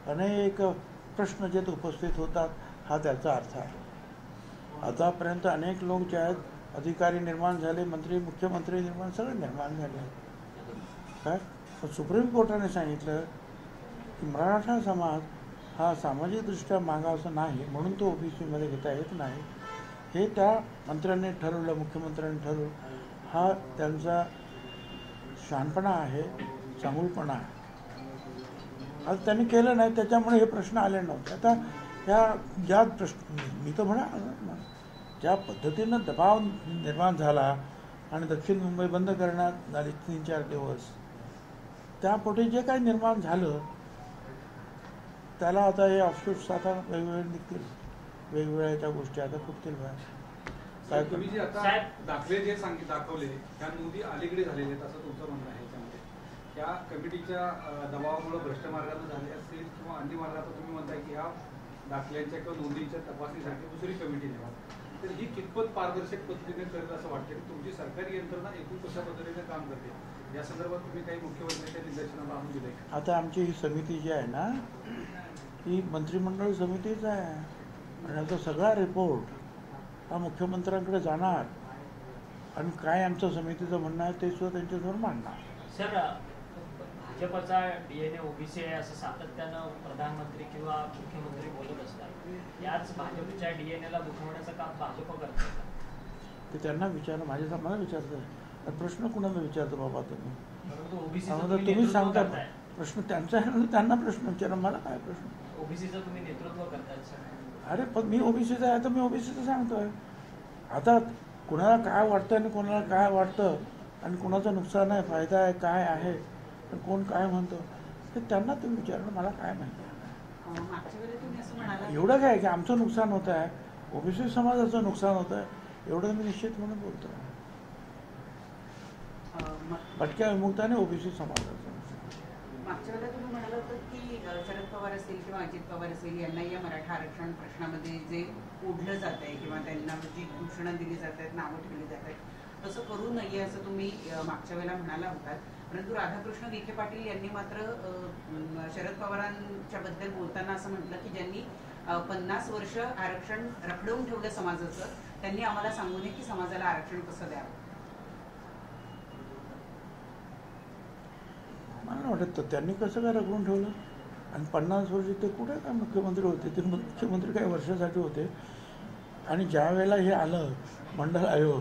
अनेक प्रश्न जे उपस्थित होतात, हा त्याचा अर्थ आहे. आतापर्यंत अनेक लोक जे आहेत अधिकारी निर्माण झाले, मंत्री मुख्यमंत्री निर्माण सगळे निर्माण झाले. काय पण सुप्रीम कोर्टाने सांगितलं की मराठा समाज हा सामाजिकदृष्ट्या मागास नाही, म्हणून तो ओबीसीमध्ये घेता येत नाही. हे त्या मंत्र्यांनी ठरवलं, मुख्यमंत्र्यांनी ठरवलं. हा त्यांचा शहाणपणा आहे, चांगुलपणा आहे. आज त्यांनी केलं नाही, त्याच्यामुळे हे प्रश्न आले नव्हते. आता ह्या ज्या प्रश्न मी तर म्हणा ज्या पद्धतीनं दबाव निर्माण झाला आणि दक्षिण मुंबई बंद करण्यात झाली 3-4 दिवस, त्यापोटी जे काही निर्माण झालं त्याला आता हे अफसूस आता वेगवेगळे निघतील, वेगवेगळ्या गोष्टी आता फुटतील काय. तुम्ही जे आता दाखले जे दाखवले त्या नोंदी अलीकडे झालेले आहेत असं तुमचं म्हणणं आहे. याच्यामध्ये त्या कमिटीच्या दबावामुळे भ्रष्ट मार्गाने झाले असतील किंवा अन्य मार्गात तुम्ही म्हणताय की ह्या दाखल्यांच्या किंवा नोंदींच्या तपासणीसाठी दुसरी कमिटी द्यावा, तर ही कितपत पारदर्शक पद्धतीने करेल असं वाटतं की तुमची सरकारी यंत्रणा एकूण कशा पद्धतीने काम करते, या संदर्भात तुम्ही काही मुख्यमंत्र्यांच्या निदर्शनाला आणून दिलंय? आता आमची ही समिती जी आहे ना, ही मंत्रिमंडळ समितीच आहे आणि याचा सगळा रिपोर्ट हा मुख्यमंत्र्यांकडे जाणार आणि काय आमचं समितीचं म्हणणं आहे ते सुद्धा त्यांच्यासमोर मांडणार. सर, भाजपचा DNA ओबीसी आहे असं सातत्यानं प्रधानमंत्री किंवा मुख्यमंत्री बोलत असतात. याच भाजपच्या DNA ला दुखवण्याचं काम भाजप करतात. ते त्यांना विचारणं, माझ्या मला विचारतं प्रश्न कुणाला विचारतो बाबा तुम्ही? तुम्ही सांगता प्रश्न त्यांचा आहे, त्यांना प्रश्न विचारा, मला काय प्रश्न? ओबीसीचं तुम्ही नेतृत्व करताय सर. अरे पण मी ओबीसीचा आहे तर मी ओबीसीचं सांगतोय. आता कुणाला काय वाटतं आणि कोणाला काय वाटतं आणि कुणाचं नुकसान आहे, फायदा आहे, काय आहे, कोण काय म्हणतो ते त्यांना तुम्ही विचारणं, मला काय माहिती आहे. एवढं काय की आमचं नुकसान होत आहे, ओबीसी समाजाचं नुकसान होत आहे, एवढं मी निश्चित म्हणून बोलतो. भटक्या विमुक्ताने ओबीसी समाजाचं मागच्या वेळेला तुम्ही म्हणाला होतं की शरद पवार असेल किंवा अजित पवार असेल यांना या मराठा आरक्षण प्रश्नामध्ये जे ओढलं जात आहे किंवा त्यांना जी घोषणा दिली जात आहेत, नावं ठेवली जात आहेत, तसं करू नये असं तुम्ही मागच्या वेळेला म्हणाला होतात. परंतु राधाकृष्ण विखे पाटील यांनी मात्र शरद पवारांच्या बद्दल बोलताना असं म्हटलं की ज्यांनी 50 वर्ष आरक्षण रखडवून ठेवलं समाजाचं, त्यांनी आम्हाला सांगू नये की समाजाला आरक्षण कसं द्यावं. मला वाटतं त्यांनी कसं काय रखडून ठेवलं आणि 50 वर्ष ते कुठे काय मुख्यमंत्री होते? ते मुख्यमंत्री काही वर्षासाठी होते. आणि ज्या वेळेला हे आलं मंडल आयोग,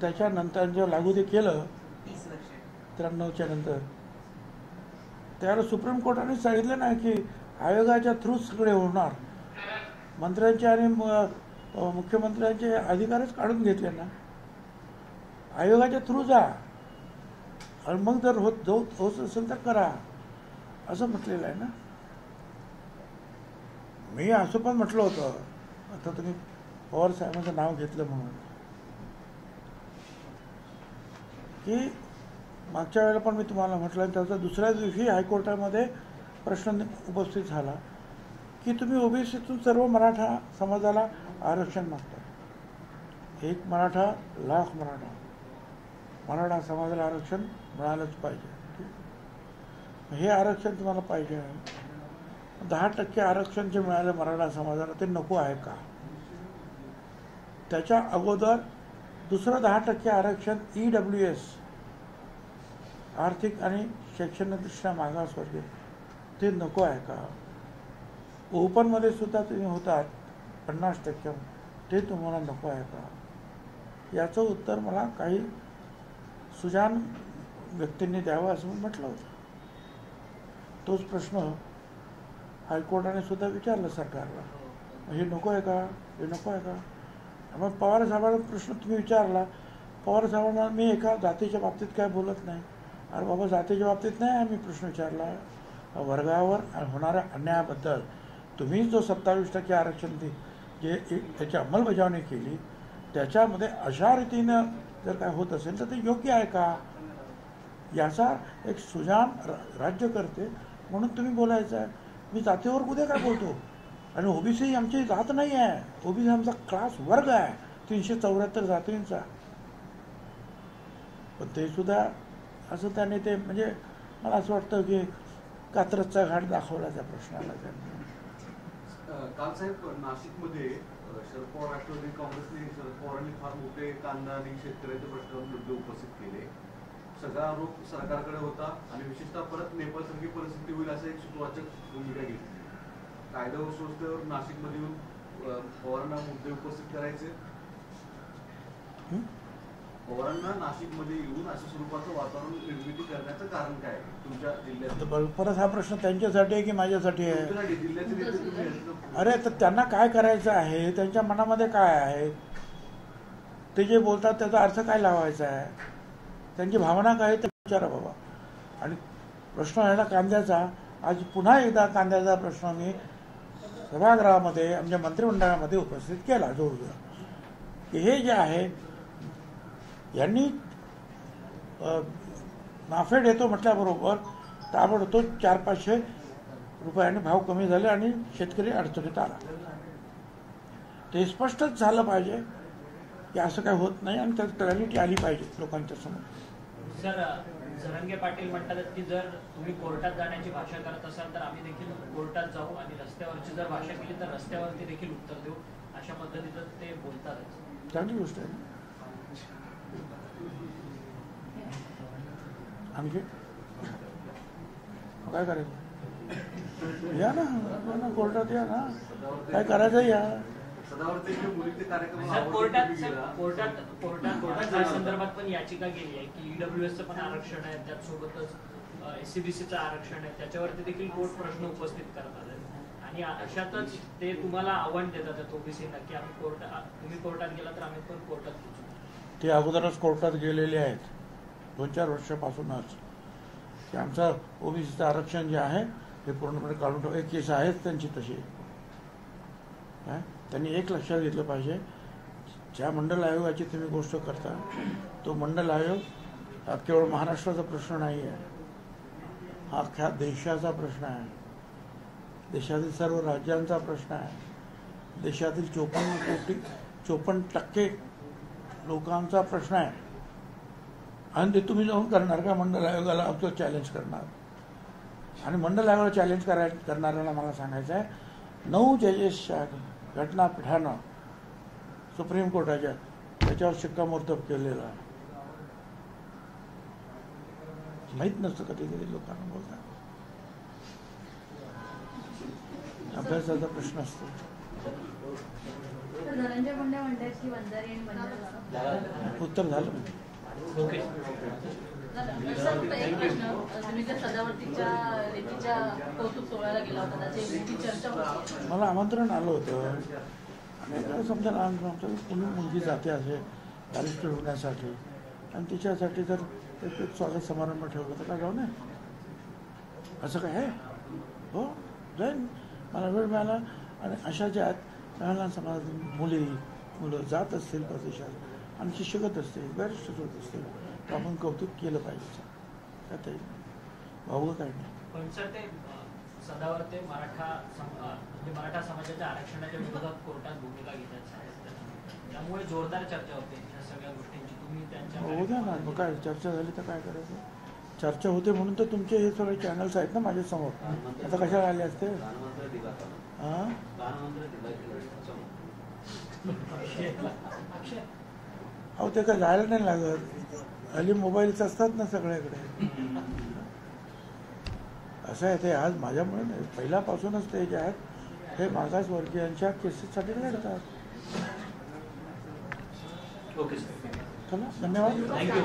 त्याच्यानंतर जेव्हा लागू ते केलं 93च्या नंतर, त्यावेळेला सुप्रीम कोर्टाने सांगितलं ना की आयोगाच्या थ्रू सगळे होणार. मंत्र्यांचे आणि मुख्यमंत्र्यांचे अधिकारच काढून घेतले ना, आयोगाच्या थ्रू जा आणि मग जर होत असेल तर करा असं म्हटलेलं आहे ना. मी असं पण म्हटलं होतं, आता तुम्ही पवार साहेबांचं नाव घेतलं म्हणून, की मागच्या वेळेला पण मी तुम्हाला म्हटलं, त्याचा दुसऱ्या दिवशी हायकोर्टामध्ये प्रश्न उपस्थित झाला की तुम्ही ओबीसीतून सर्व मराठा समाजाला आरक्षण मागता. 1 मराठा लाख मराठा समाजाला आरक्षण मिळालंच पाहिजे. हे आरक्षण तुम्हाला पाहिजे आहे. 10% आरक्षण जे मिळालं मराठा समाजाला ते नको आहे का? त्याच्या अगोदर दुसरं 10% आरक्षण EWS, आर्थिक आणि शैक्षणिकदृष्ट्या मागासवर्गीय, ते नको आहे का? ओपनमध्ये सुद्धा तुम्ही होतात 50%, ते तुम्हाला नको आहे का? याचं उत्तर मला काही सुजान व्यक्तींनी द्यावं असं मी म्हटलं होतं. तोच प्रश्न हायकोर्टाने सुद्धा विचारला सरकारला, हे नको आहे का, हे नको आहे का? मग पवार साहेबांना प्रश्न तुम्ही विचारला, पवार साहेबांना मी एका जातीच्या बाबतीत काय बोलत नाही. अरे बाबा, जातीच्या बाबतीत नाही आम्ही प्रश्न विचारला, वर्गावर होणाऱ्या अन्यायाबद्दल तुम्ही जो 27% आरक्षण जे त्याची अंमलबजावणी केली त्याच्यामध्ये अशा रीतीनं जर काय होत असेल तर ते योग्य आहे का? याचा एक सुजान राज्य करते म्हणून तुम्ही बोलायचं आहे. मी जातीवर उद्या काय बोलतो? आणि ओबीसी आमची जात नाही आहे, ओबीसी आमचा क्लास वर्ग आहे 374 जातींचा. पण ते सुद्धा असं त्याने ते म्हणजे मला असं वाटतं की कात्रजचा घाट दाखवला त्या प्रश्नाला त्यांनी. काल साहेब नाशिकमध्ये शरद पवार राष्ट्रवादी काँग्रेसने शरद पवारांनी फार मोठे कांदा आणि शेतकऱ्याचे प्रश्नावर मुद्दे उपस्थित केले. सगळा आरोप सरकारकडे होता आणि विशेषतः परत नेपाळसारखी परिस्थिती होईल असं एक सूचवाचक भूमिका घेतली. कायदा व सुव्यवस्थेवर नाशिकमध्ये येऊन पवारांना मुद्दे उपस्थित करायचे. पवारांना नाशिकमध्ये येऊन अशा स्वरूपाचं वातावरण निर्मिती करण्याचं कारण काय तुमच्या जिल्ह्यात? परत हा प्रश्न त्यांच्यासाठी आहे की माझ्यासाठी आहे? जिल्ह्याचे नेते तुम्ही. अरे तर त्यांना काय करायचं आहे, त्यांच्या मनामध्ये काय आहे, ते जे बोलतात त्याचा अर्थ काय लावायचा आहे, त्यांची भावना काय ते विचारा बाबा. आणि प्रश्न राहिला कांद्याचा, आज पुन्हा एकदा कांद्याचा प्रश्न मी सभागृहामध्ये आमच्या मंत्रिमंडळामध्ये उपस्थित केला जोरदार की हे जे आहे यांनी नाफेड येतो म्हटल्याबरोबर ताबडतोब 400-500 रुपयाने भाव कमी झाले आणि शेतकरी अडचणीत आला. ते स्पष्टच झालं पाहिजे की असं काय होत नाही आणि त्यात क्लॅरिटी आली पाहिजे लोकांच्या समोर. सर, झरंगे पाटील म्हणतात की जर तुम्ही कोर्टात जाण्याची भाषा करत असाल तर आम्ही देखील कोर्टात जाऊ आणि रस्त्यावरची जर भाषा केली तर रस्त्यावरती देखील उत्तर देऊ, अशा पद्धतीचं ते बोलतात. चांगली गोष्ट आहे. आणखी काय करायचं? या ना कोर्टात, या ना, काय करायचं या. कोर्टात या संदर्भात पण याचिका गेली आहे की ईडब्ल्यूएसचं पण आरक्षण आहे, त्याचसोबतच एससीबीसीचं आरक्षण आहे, त्याच्यावरती देखील कोर्ट प्रश्न उपस्थित करतात आणि अशातच ते तुम्हाला आव्हान देतात ओबीसीला की तुम्ही कोर्टात गेला तर आम्ही पण कोर्टात घेऊ. ते अगोदरच कोर्टात गेलेले आहेत 2-4 वर्षापासूनच की आमचं ओबीसीचं आरक्षण जे आहे हे पूर्णपणे काढून ठेव. एक केस आहेच त्यांची तशी. काय त्यांनी एक लक्षात घेतलं पाहिजे, ज्या मंडल आयोगाची तुम्ही गोष्ट करता तो मंडल आयोग हा केवळ महाराष्ट्राचा प्रश्न नाही आहे, हा अख्ख्या देशाचा प्रश्न आहे, देशातील सर्व राज्यांचा प्रश्न आहे, देशातील 54% लोकांचा प्रश्न आहे. आणि ते तुम्ही जाऊन करणार का मंडल आयोगाला आमचं चॅलेंज करणार? आणि मंडल आयोगाला चॅलेंज करणाऱ्याला मला सांगायचं आहे 9 जजेसच्या घटनापीठानं सुप्रीम कोर्टाच्या त्याच्यावर शिक्कामोर्तब केलेला आहे. माहीत नसतं कधी कधी लोकांना बोलतात. अभ्यासाचा प्रश्न असतो. धनंजय मुंडे म्हणतात की वंजारी आणि बंजारा उत्तर झालं. ओके सर, एक प्रश्न, तुम्ही त्या सदावर्तीच्या लेखीच्या कौतुक सोहळ्याला गेला होता, त्याची मोठी चर्चा होती. मला आमंत्रण आलं होतं आणि समजा आमच्या कुणी मुलगी जाते असे बॅरिस्टर होण्यासाठी आणि तिच्यासाठी जर एक स्वागत समारंभ ठेवला तर काय जाऊ नये असं काय आहे? हो, जाईन, मला वेळ मिळाला. आणि अशा ज्या लहान समाजातील मुलं जात असतील प्रदेशात आणि शिकत असतील, बॅरिस्टर होत असतील तर आपण कौतुक केलं पाहिजे. त्यात भाऊ काय नाही. पण सर, ते सदावर्ते मराठा समाजाच्या आरक्षणाच्या विरोधात कोर्टात भूमिका घेतात, त्यामुळे जोरदार चर्चा होते या सगळ्या गोष्टींची. तुम्ही त्यांच्या हो द्या ना, मग काय चर्चा झाली तर काय करायचं? चर्चा होते म्हणून तर तुमचे हे सगळे चॅनल्स आहेत ना माझ्यासमोर. आता कशाला आले असते? हां, अहो ते काय जायला नाही लागत, हल्ली मोबाईल्स असतात ना सगळ्याकडे. असं आहे ते. आज माझ्यामुळे नाही, पहिल्यापासूनच ते जे आहेत हे मागासवर्गीयांच्या केसेससाठी लढतात. ओके सर, चला, धन्यवाद. थँक्यू.